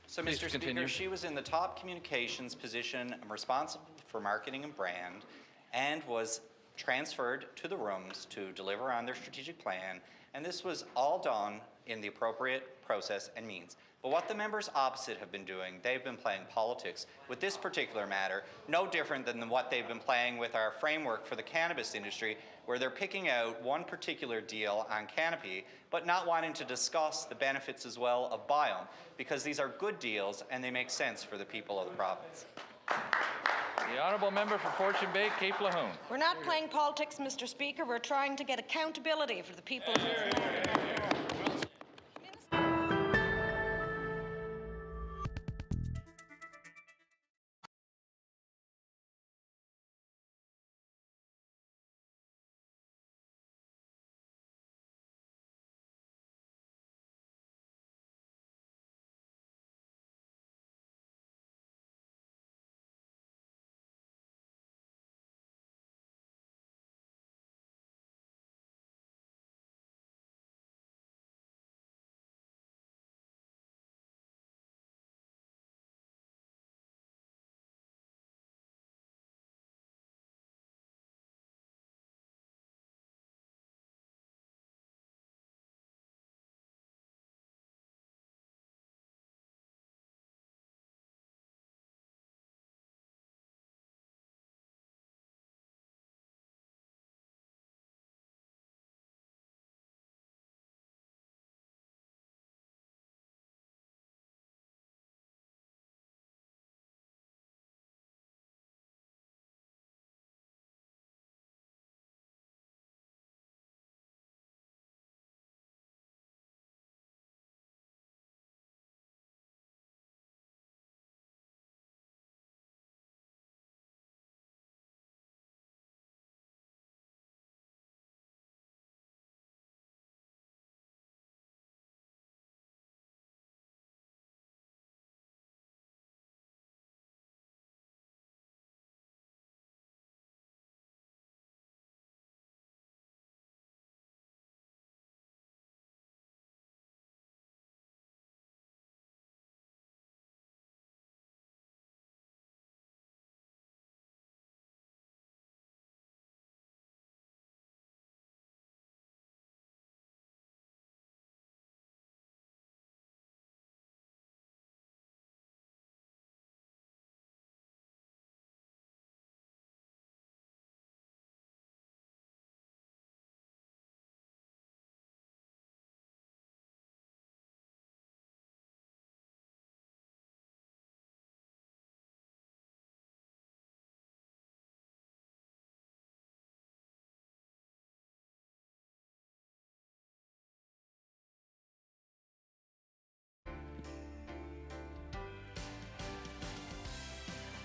So, Please Mr. continue. Speaker, she was in the top communications position responsible for marketing and brand and was transferred to the Rooms to deliver on their strategic plan, and this was all done in the appropriate process and means. But what the members opposite have been doing, they've been playing politics with this particular matter, no different than what they've been playing with our framework for the cannabis industry, where they're picking out one particular deal on canopy, but not wanting to discuss the benefits as well of biome, because these are good deals and they make sense for the people of the province. The honourable member for Fortune Bay, Cape Lahoon. We're not playing politics, Mr. Speaker. We're trying to get accountability for the people of Newfoundland.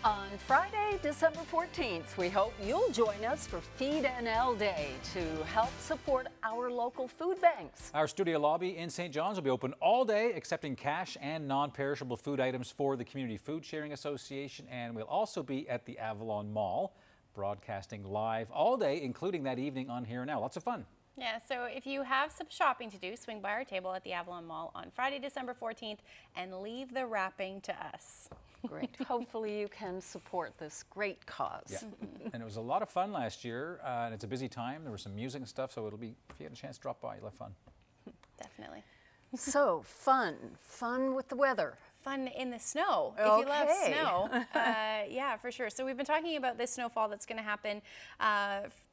On Friday, December 14th, we hope you'll join us for Feed NL Day to help support our local food banks. Our studio lobby in St. John's will be open all day, accepting cash and non-perishable food items for the Community Food Sharing Association, and we'll also be at the Avalon Mall, broadcasting live all day, including that evening on Here and Now. Lots of fun. Yeah, so if you have some shopping to do, swing by our table at the Avalon Mall on Friday, December 14th, and leave the wrapping to us. Great. Hopefully you can support this great cause. Yeah. And it was a lot of fun last year, and it's a busy time. There was some music and stuff, so it'll be, if you get a chance, drop by. You'll have fun. Definitely. So, fun with the weather. Fun in the snow, Okay. if you love snow. Yeah, for sure. So we've been talking about this snowfall that's going to happen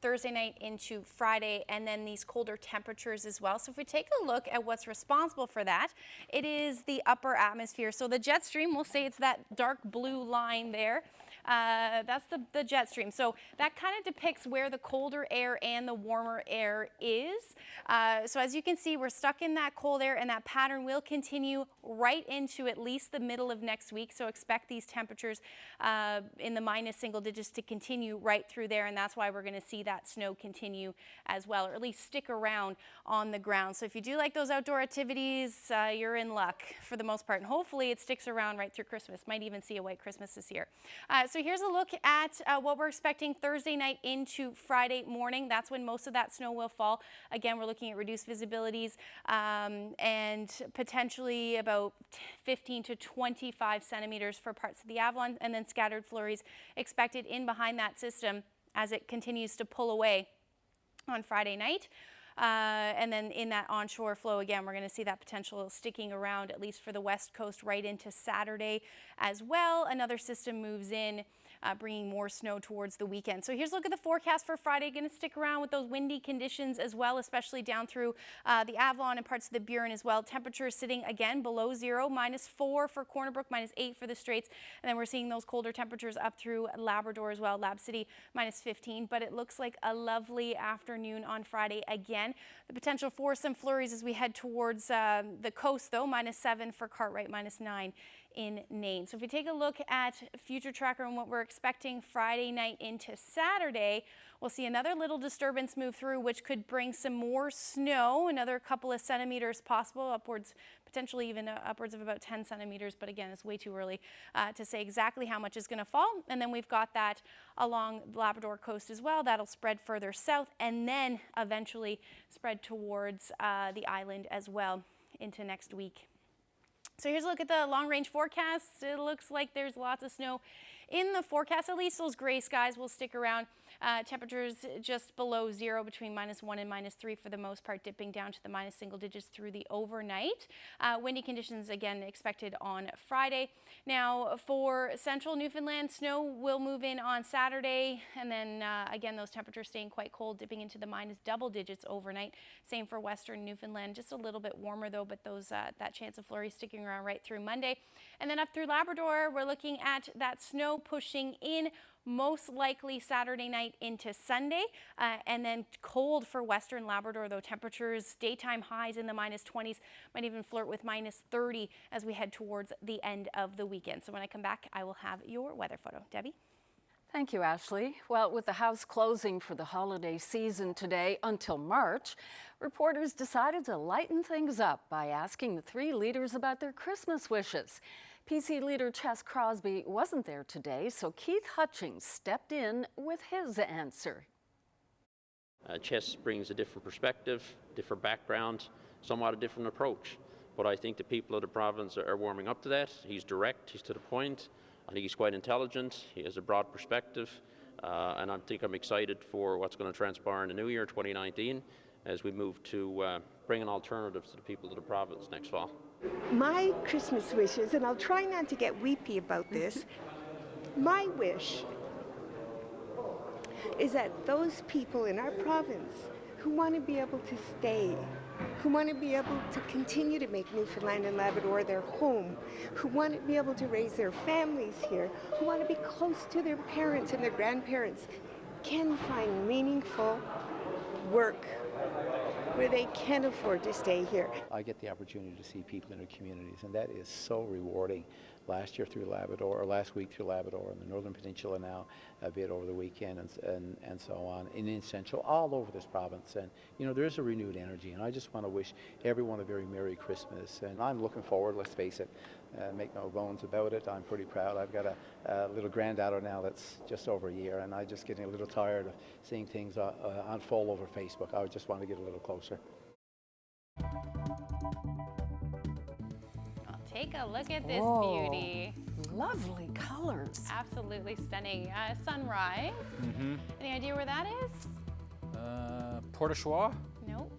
Thursday night into Friday, and then these colder temperatures as well. So if we take a look at what's responsible for that, it is the upper atmosphere. So the jet stream, we'll say it's that dark blue line there. That's the jet stream. So that kind of depicts where the colder air and the warmer air is. So as you can see, we're stuck in that cold air, and that pattern will continue right into at least the middle of next week. So expect these temperatures in the minus single digits to continue right through there, and that's why we're going to see that snow continue as well, or at least stick around on the ground. So if you do like those outdoor activities, you're in luck for the most part, and hopefully it sticks around right through Christmas. Might even see a white Christmas this year. So here's a look at what we're expecting Thursday night into Friday morning. That's when most of that snow will fall. Again, we're looking at reduced visibilities and potentially about 15 to 25 centimeters for parts of the Avalon, and then scattered flurries expected in behind that system as it continues to pull away on Friday night. And then in that onshore flow, again, we're going to see that potential sticking around, at least for the west coast, right into Saturday as well. Another system moves in, bringing more snow towards the weekend. So here's a look at the forecast for Friday. Going to stick around with those windy conditions as well, especially down through the Avalon and parts of the Burin as well. Temperatures sitting again below zero, -4 for Corner Brook, -8 for the Straits. And then we're seeing those colder temperatures up through Labrador as well. Lab City -15, but it looks like a lovely afternoon on Friday again. The potential for some flurries as we head towards the coast though, -7 for Cartwright, -9 in Nain. So if we take a look at Future Tracker and what we're expecting Friday night into Saturday, we'll see another little disturbance move through, which could bring some more snow, another couple of centimeters possible, upwards, potentially even upwards of about 10 centimeters. But again, it's way too early to say exactly how much is going to fall. And then we've got that along the Labrador coast as well. That'll spread further south and then eventually spread towards the island as well into next week. So here's a look at the long-range forecast. It looks like there's lots of snow in the forecast. At least those gray skies will stick around. Temperatures just below zero, between -1 and -3 for the most part, dipping down to the minus single digits through the overnight. Windy conditions again expected on Friday. Now for central Newfoundland, snow will move in on Saturday, and then again those temperatures staying quite cold, dipping into the minus double digits overnight. Same for western Newfoundland, just a little bit warmer though, but those that chance of flurries sticking around right through Monday. And then up through Labrador, we're looking at that snow pushing in most likely Saturday night into Sunday, and then cold for western Labrador, though temperatures daytime highs in the -20s, might even flirt with -30 as we head towards the end of the weekend. So when I come back, I will have your weather photo. Debbie? Thank you, Ashley. Well, with the House closing for the holiday season today until March, reporters decided to lighten things up by asking the three leaders about their Christmas wishes. PC leader Ches Crosby wasn't there today, so Keith Hutchings stepped in with his answer. Ches brings a different perspective, different background, somewhat a different approach. But I think the people of the province are warming up to that. He's direct, he's to the point. I think he's quite intelligent, he has a broad perspective, and I think I'm excited for what's going to transpire in the new year, 2019, as we move to bring an alternative to the people of the province next fall. My Christmas wishes, and I'll try not to get weepy about this, my wish is that those people in our province who want to be able to stay, who want to be able to continue to make Newfoundland and Labrador their home, who want to be able to raise their families here, who want to be close to their parents and their grandparents, can find meaningful work where they can afford to stay here. I get the opportunity to see people in their communities, and that is so rewarding. Last year through Labrador, or last week through Labrador, and the Northern Peninsula now, a bit over the weekend, and so on, and in Central, all over this province. And you know, there is a renewed energy, and I just want to wish everyone a very Merry Christmas. And I'm looking forward, let's face it, make no bones about it, I'm pretty proud. I've got a little granddaughter now that's just over a year, and I'm just getting a little tired of seeing things unfold over Facebook. I just want to get a little closer. Take a look at this Whoa, beauty. Lovely colors. Absolutely stunning. Sunrise. Any idea where that is? Port au Choix? Nope.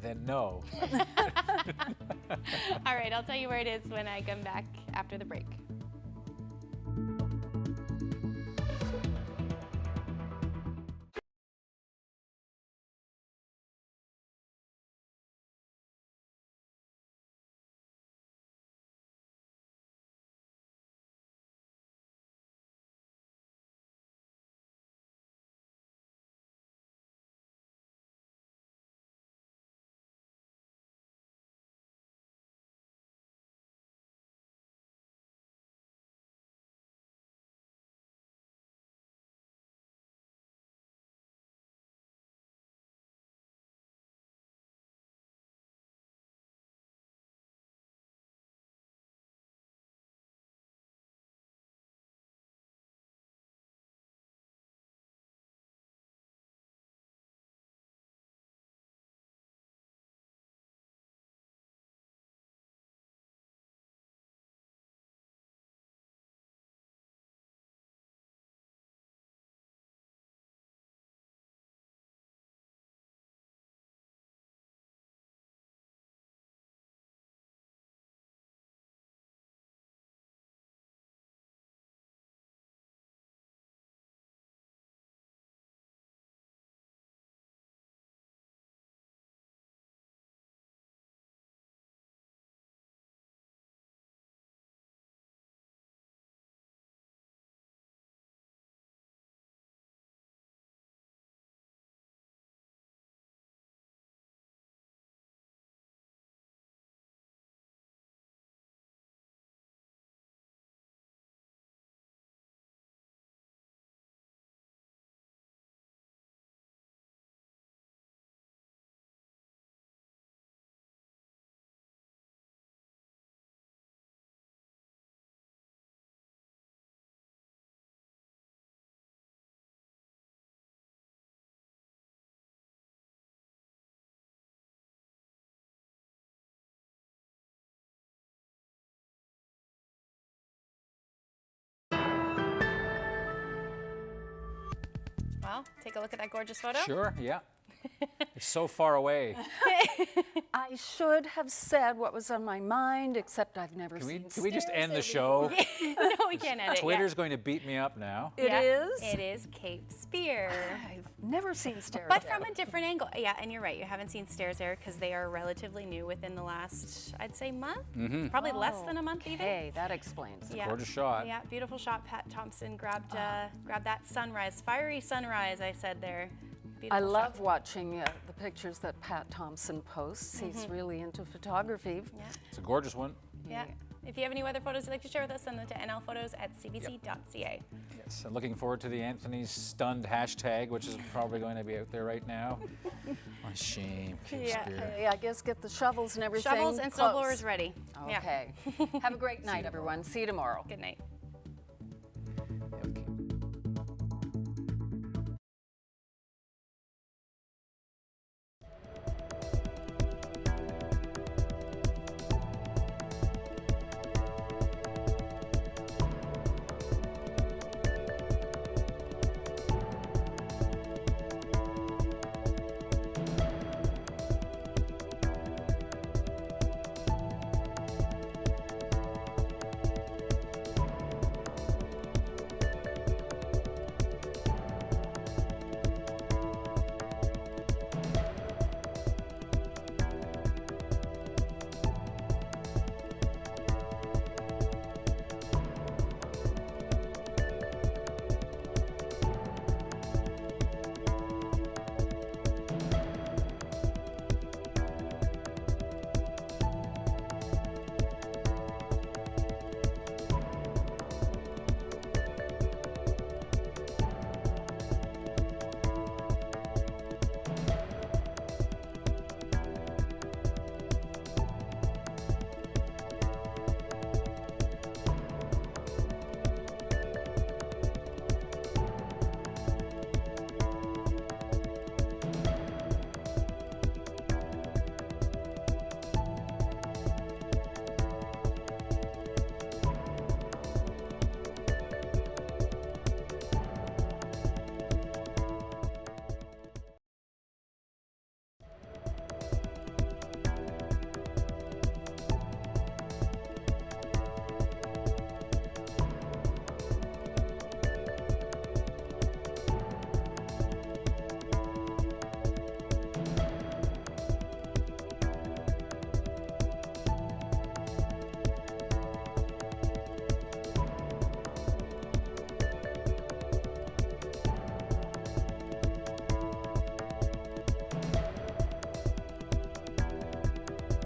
Then no. All right, I'll tell you where it is when I come back after the break. Well, take a look at that gorgeous photo. Sure, yeah. It's so far away. I should have said what was on my mind, except I've never seen Can we just stairs end the there show? before. No, we can't edit. Twitter's going to beat me up now. It is? It is Cape Spear. I've never seen stairs But there. from a different angle. Yeah, and you're right. You haven't seen stairs there because they are relatively new within the last, I'd say, month. Probably less than a month even. Okay, that explains. Yeah. Gorgeous shot. Yeah, beautiful shot. Pat Thompson grabbed that sunrise, fiery sunrise. I said there. Beautiful I love shot. watching the pictures that Pat Thompson posts. He's really into photography. Yeah. It's a gorgeous one. Yeah. If you have any weather photos you'd like to share with us, send them to nlphotos@cbc.ca. Yes, I'm looking forward to the Anthony's stunned hashtag, which is probably going to be out there right now. My shame, Cape Spear. Hey, I guess get the shovels and everything. Shovels and close. snowblowers ready. Okay. Have a great night, everyone. See you tomorrow. Good night.